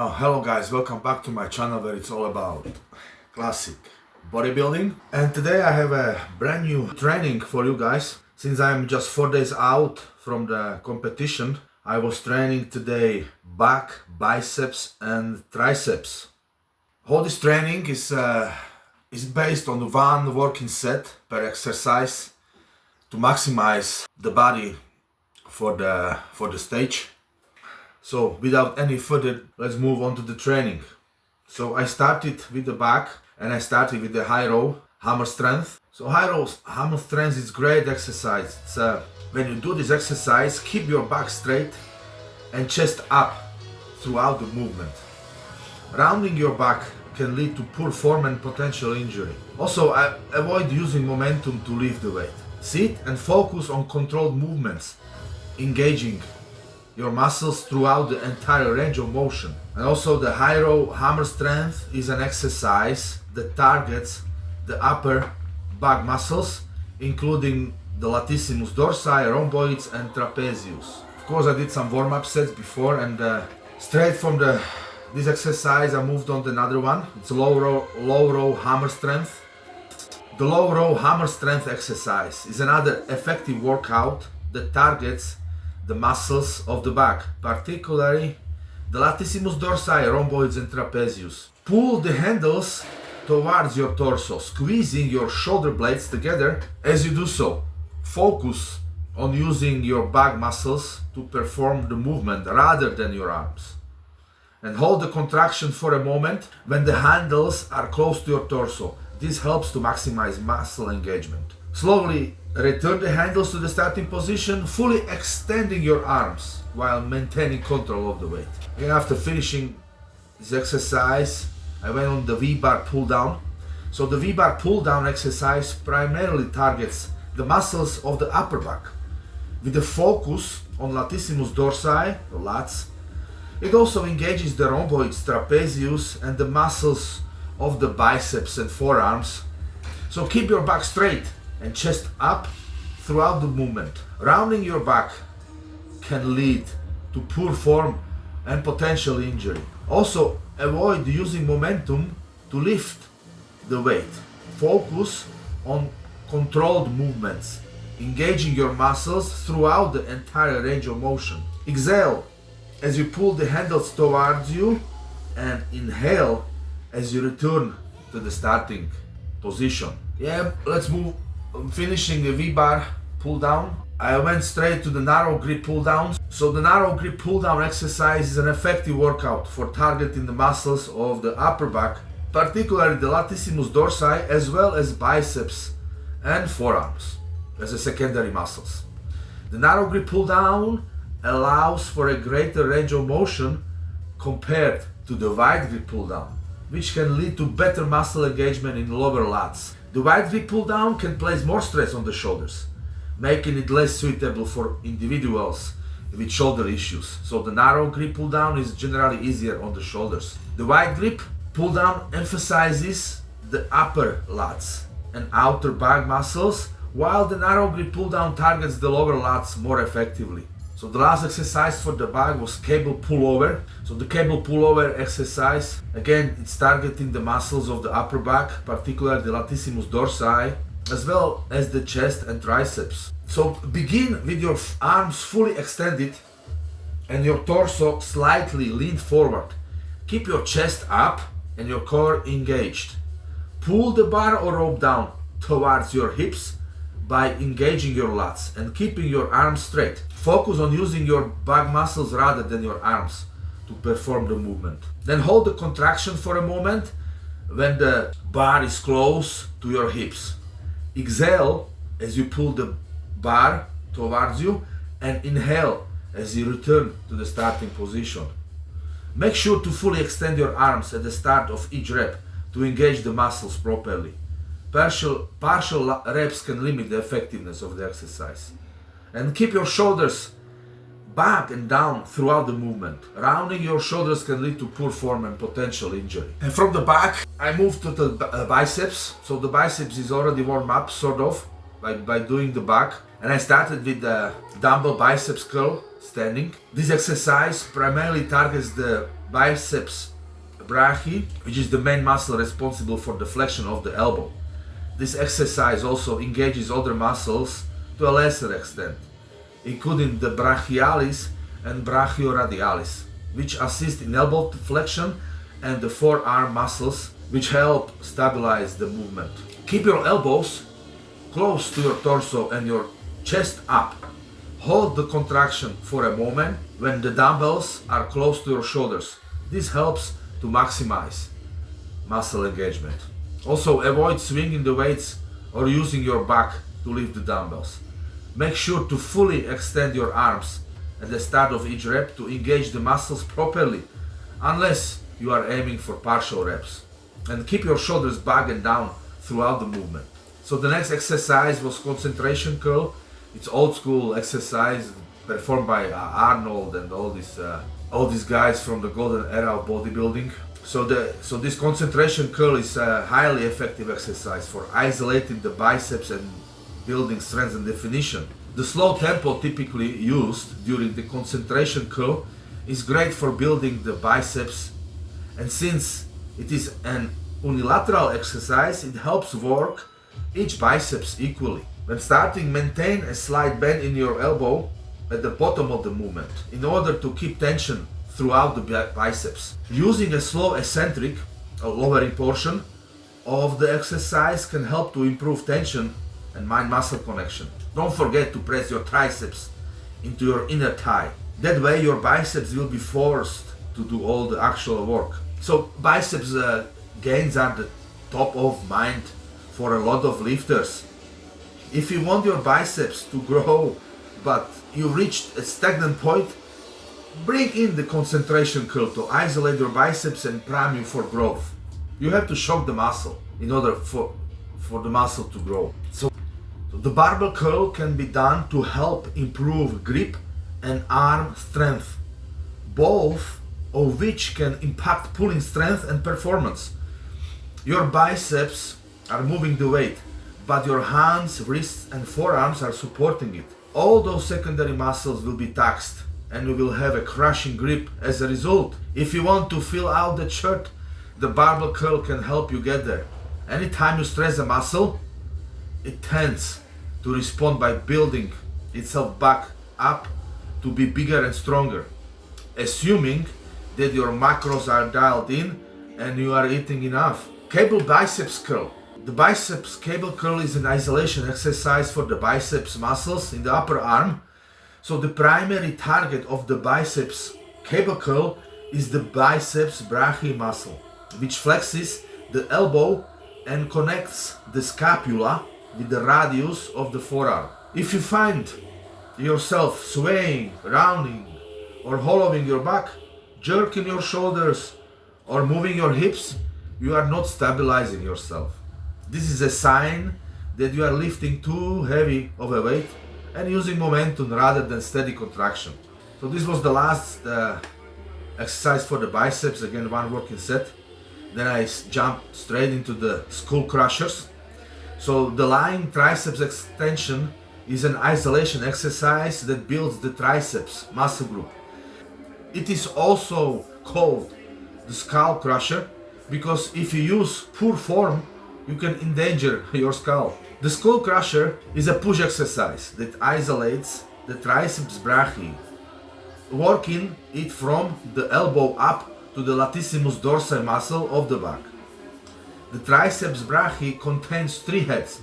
Hello guys, welcome back to my channel where it's all about classic bodybuilding. And today I have a brand new training for you guys. Since I'm just 4 days out from the competition, I was training today back, biceps and triceps. All this training is based on one working set per exercise to maximize the body for the stage. So without any further, let's move on to the training. So I started with the back and I started with the high row hammer strength. So high row hammer strength is great exercise. It's, when you do this exercise, keep your back straight and chest up throughout the movement. Rounding your back can lead to poor form and potential injury. Also, avoid using momentum to lift the weight. Sit and focus on controlled movements, engaging your muscles throughout the entire range of motion. And also the high row hammer strength is an exercise that targets the upper back muscles, including the latissimus dorsi, rhomboids and trapezius. Of course, I did some warm-up sets before, and straight from this exercise I moved on to another one. It's low row hammer strength. The low row hammer strength exercise is another effective workout that targets the muscles of the back, particularly the latissimus dorsi, rhomboids and trapezius. Pull the handles towards your torso, squeezing your shoulder blades together. As you do so, focus on using your back muscles to perform the movement rather than your arms. And hold the contraction for a moment when the handles are close to your torso. This helps to maximize muscle engagement. Slowly return the handles to the starting position, fully extending your arms while maintaining control of the weight. And after finishing this exercise, I went on the V-bar pull-down. So the V-bar pull-down exercise primarily targets the muscles of the upper back, with a focus on latissimus dorsi, the lats. It also engages the rhomboids, trapezius, and the muscles of the biceps and forearms. So keep your back straight and chest up throughout the movement. Rounding your back can lead to poor form and potential injury. Also, avoid using momentum to lift the weight. Focus on controlled movements, engaging your muscles throughout the entire range of motion. Exhale as you pull the handles towards you, and inhale as you return to the starting position. Yeah, let's move. Finishing the V-bar pull down, I went straight to the narrow grip pull down. So the narrow grip pull down exercise is an effective workout for targeting the muscles of the upper back, particularly the latissimus dorsi, as well as biceps and forearms as a secondary muscles. The narrow grip pull down allows for a greater range of motion compared to the wide grip pull down, which can lead to better muscle engagement in lower lats. The wide grip pull down can place more stress on the shoulders, making it less suitable for individuals with shoulder issues. So the narrow grip pull down is generally easier on the shoulders. The wide grip pull down emphasizes the upper lats and outer back muscles, while the narrow grip pull down targets the lower lats more effectively. So the last exercise for the back was cable pullover. So the cable pullover exercise, again, it's targeting the muscles of the upper back, particularly the latissimus dorsi, as well as the chest and triceps. So begin with your arms fully extended and your torso slightly leaned forward. Keep your chest up and your core engaged. Pull the bar or rope down towards your hips by engaging your lats and keeping your arms straight. Focus on using your back muscles rather than your arms to perform the movement. Then hold the contraction for a moment when the bar is close to your hips. Exhale as you pull the bar towards you, and inhale as you return to the starting position. Make sure to fully extend your arms at the start of each rep to engage the muscles properly. Partial reps can limit the effectiveness of the exercise. And keep your shoulders back and down throughout the movement. Rounding your shoulders can lead to poor form and potential injury. And from the back, I moved to the biceps. So the biceps is already warmed up, sort of, by doing the back. And I started with the dumbbell biceps curl standing. This exercise primarily targets the biceps brachii, which is the main muscle responsible for the flexion of the elbow. This exercise also engages other muscles to a lesser extent, including the brachialis and brachioradialis, which assist in elbow flexion, and the forearm muscles, which help stabilize the movement. Keep your elbows close to your torso and your chest up. Hold the contraction for a moment when the dumbbells are close to your shoulders. This helps to maximize muscle engagement. Also, avoid swinging the weights or using your back to lift the dumbbells. Make sure to fully extend your arms at the start of each rep to engage the muscles properly, unless you are aiming for partial reps. And keep your shoulders back and down throughout the movement. So the next exercise was concentration curl. It's old school exercise performed by Arnold and all these guys from the golden era of bodybuilding. So this concentration curl is a highly effective exercise for isolating the biceps and building strength and definition. The slow tempo typically used during the concentration curl is great for building the biceps, and since it is an unilateral exercise, it helps work each biceps equally. When starting, maintain a slight bend in your elbow at the bottom of the movement in order to keep tension throughout the biceps. Using a slow eccentric, a lowering portion of the exercise can help to improve tension and mind-muscle connection. Don't forget to press your triceps into your inner thigh. That way your biceps will be forced to do all the actual work. So biceps gains are the top of mind for a lot of lifters. If you want your biceps to grow but you reached a stagnant point, bring in the concentration curl to isolate your biceps and prime you for growth. You have to shock the muscle in order for the muscle to grow. So the barbell curl can be done to help improve grip and arm strength, both of which can impact pulling strength and performance. Your biceps are moving the weight, but your hands, wrists and forearms are supporting it. All those secondary muscles will be taxed and you will have a crushing grip as a result. If you want to fill out the shirt, the barbell curl can help you get there. Anytime you stress a muscle, it tends to respond by building itself back up to be bigger and stronger, assuming that your macros are dialed in and you are eating enough. Cable biceps curl. The biceps cable curl is an isolation exercise for the biceps muscles in the upper arm. So the primary target of the biceps cable curl is the biceps brachii muscle, which flexes the elbow and connects the scapula with the radius of the forearm. If you find yourself swaying, rounding, or hollowing your back, jerking your shoulders, or moving your hips, you are not stabilizing yourself. This is a sign that you are lifting too heavy of a weight and using momentum rather than steady contraction. So this was the last exercise for the biceps, again one working set. Then I jumped straight into the skull crushers. So the lying triceps extension is an isolation exercise that builds the triceps muscle group. It is also called the skull crusher because if you use poor form, you can endanger your skull. The skull crusher is a push exercise that isolates the triceps brachii, working it from the elbow up to the latissimus dorsi muscle of the back. The triceps brachii contains 3 heads,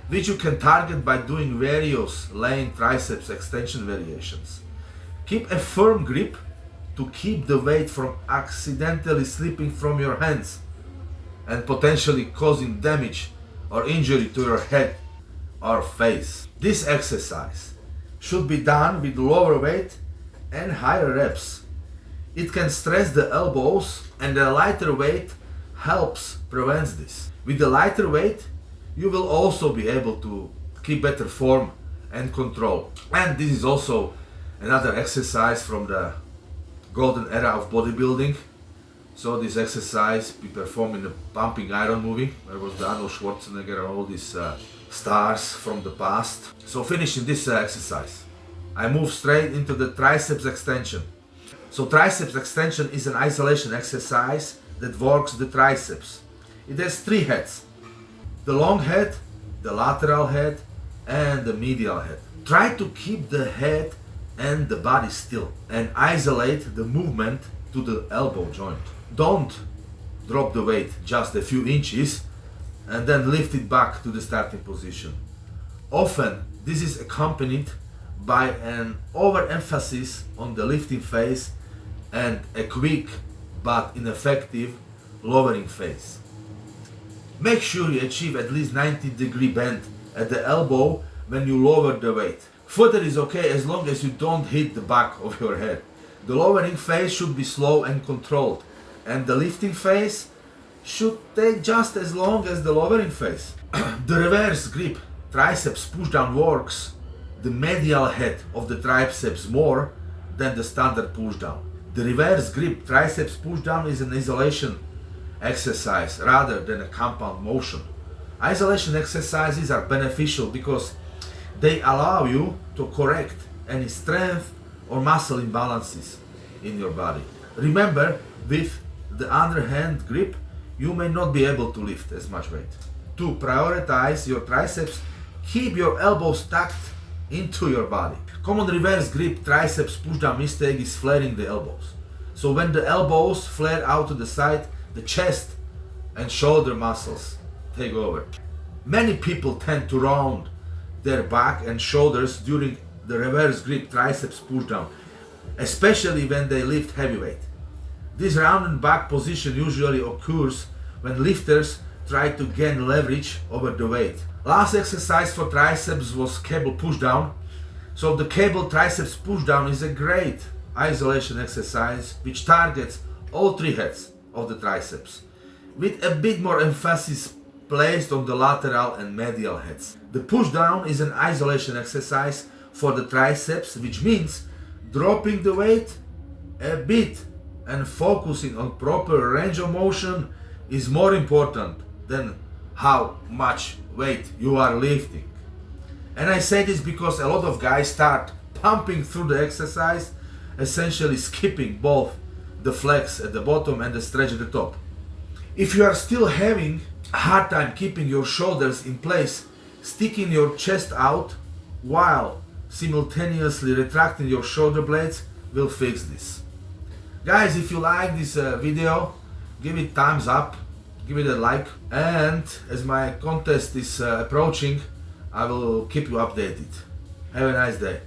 which you can target by doing various laying triceps extension variations. Keep a firm grip to keep the weight from accidentally slipping from your hands and potentially causing damage or injury to your head or face. This exercise should be done with lower weight and higher reps. It can stress the elbows and the lighter weight helps prevent this. With the lighter weight, you will also be able to keep better form and control. And this is also another exercise from the golden era of bodybuilding. So this exercise we performed in the Pumping Iron movie. There was the Arnold Schwarzenegger and all these stars from the past. So finishing this exercise, I move straight into the triceps extension. So triceps extension is an isolation exercise that works the triceps. It has three heads: the long head, the lateral head, and the medial head. Try to keep the head and the body still and isolate the movement to the elbow joint. Don't drop the weight just a few inches and then lift it back to the starting position. Often this is accompanied by an overemphasis on the lifting phase and a quick but ineffective lowering phase. Make sure you achieve at least 90-degree bend at the elbow when you lower the weight. Further is okay as long as you don't hit the back of your head. The lowering phase should be slow and controlled, and the lifting phase should take just as long as the lowering phase. The reverse grip triceps pushdown works the medial head of the triceps more than the standard pushdown. The reverse grip triceps pushdown is an isolation exercise rather than a compound motion. Isolation exercises are beneficial because they allow you to correct any strength or muscle imbalances in your body. Remember, with the underhand grip, you may not be able to lift as much weight. To prioritize your triceps, keep your elbows tucked into your body. Common reverse grip triceps pushdown mistake is flaring the elbows. So when the elbows flare out to the side, the chest and shoulder muscles take over. Many people tend to round their back and shoulders during the reverse grip triceps pushdown, especially when they lift heavy weight. This rounded back position usually occurs when lifters try to gain leverage over the weight. Last exercise for triceps was cable pushdown. So the cable triceps pushdown is a great isolation exercise which targets all three heads of the triceps, with a bit more emphasis placed on the lateral and medial heads. The pushdown is an isolation exercise for the triceps, which means dropping the weight a bit and focusing on proper range of motion is more important than how much weight you are lifting. And I say this because a lot of guys start pumping through the exercise, essentially skipping both the flex at the bottom and the stretch at the top. If you are still having a hard time keeping your shoulders in place, sticking your chest out while simultaneously retracting your shoulder blades will fix this. Guys, if you like this video, give it thumbs up, give it a like, and as my contest is approaching, I will keep you updated. Have a nice day.